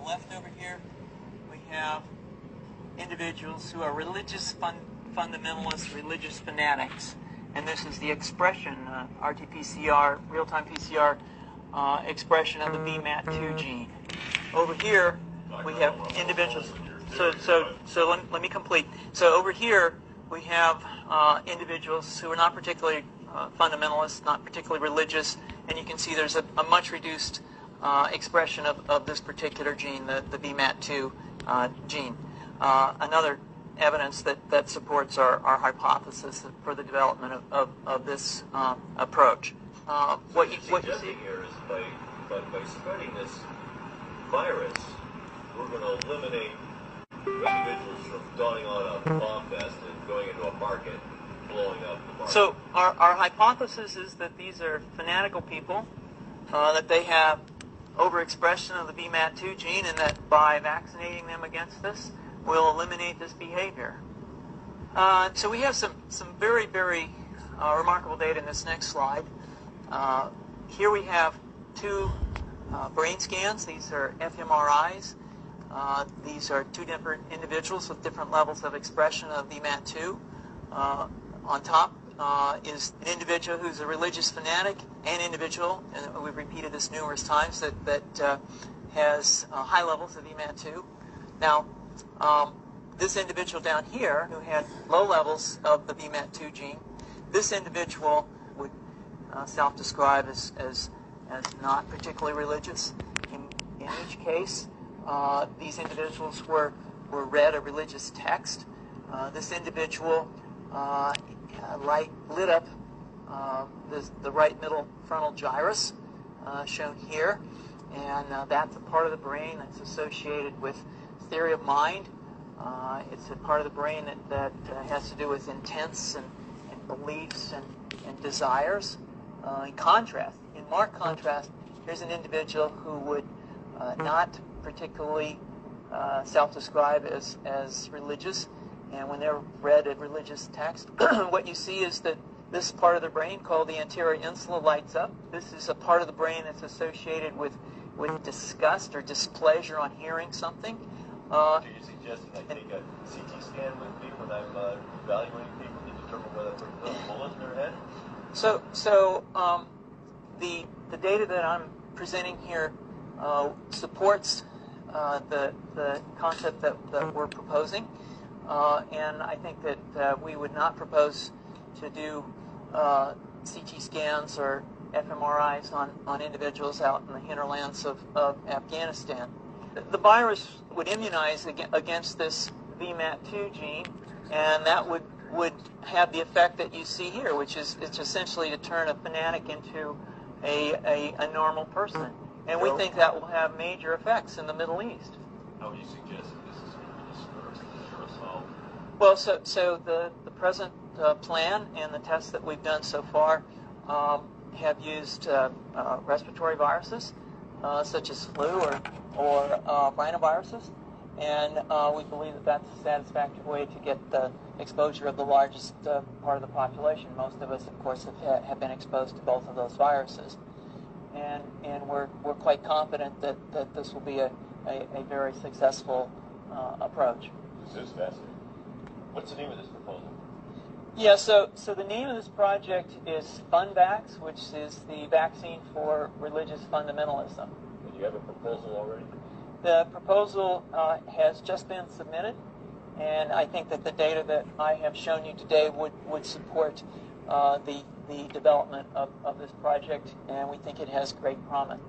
left over here, we have individuals who are religious fundamentalists, religious fanatics. And this is the expression, RT-PCR, real-time PCR expression of the VMAT2 gene. Over here, we have individuals. So let me complete. So over here, we have individuals who are not particularly fundamentalists, not particularly religious, and you can see there's a much reduced expression of this particular gene, the VMAT2 gene. Another evidence that supports our hypothesis for the development of this approach. What you see here is by spreading this virus, we're going to eliminate individuals from going on a bomb fest and going into a market, blowing up the market. So our hypothesis is that these are fanatical people, that they have overexpression of the VMAT2 gene, and that by vaccinating them against this, we'll eliminate this behavior. So we have some very, very remarkable data in this next slide. Here we have two brain scans. These are fMRIs. These are two different individuals with different levels of expression of VMAT2. On top is an individual who's a religious fanatic, an individual, and we've repeated this numerous times, that has high levels of VMAT2. Now, this individual down here who had low levels of the VMAT2 gene, this individual would self-describe as not particularly religious. In each case, these individuals were read a religious text. This individual lit up the right middle frontal gyrus, shown here, and that's a part of the brain that's associated with theory of mind. It's a part of the brain that has to do with intents and beliefs and desires. In marked contrast, here's an individual who would not particularly self-describe as religious, and when they're read a religious text, what you see is that this part of the brain called the anterior insula lights up. This is a part of the brain that's associated with disgust or displeasure on hearing something. Do you suggest that I take a CT scan with me when I'm evaluating people to determine whether they're a bullet in their head? So the data that I'm presenting here supports the concept that we're proposing, and I think that we would not propose to do CT scans or fMRIs on individuals out in the hinterlands of Afghanistan. The virus would immunize against this VMAT2 gene, and that would have the effect that you see here, which is it's essentially to turn a fanatic into a normal person. And we think that will have major effects in the Middle East. How would you suggest that this is going to be solved? Well, so the present plan and the tests that we've done so far have used respiratory viruses, such as flu or rhinoviruses, and we believe that that's a satisfactory way to get the exposure of the largest part of the population. Most of us, of course, have been exposed to both of those viruses, and we're quite confident that this will be a very successful approach. This is fascinating. What's the name of this proposal? Yeah, so the name of this project is FunVax, which is the vaccine for religious fundamentalism. Do you have a proposal already? The proposal has just been submitted, and I think that the data that I have shown you today would support the development of this project, and we think it has great promise.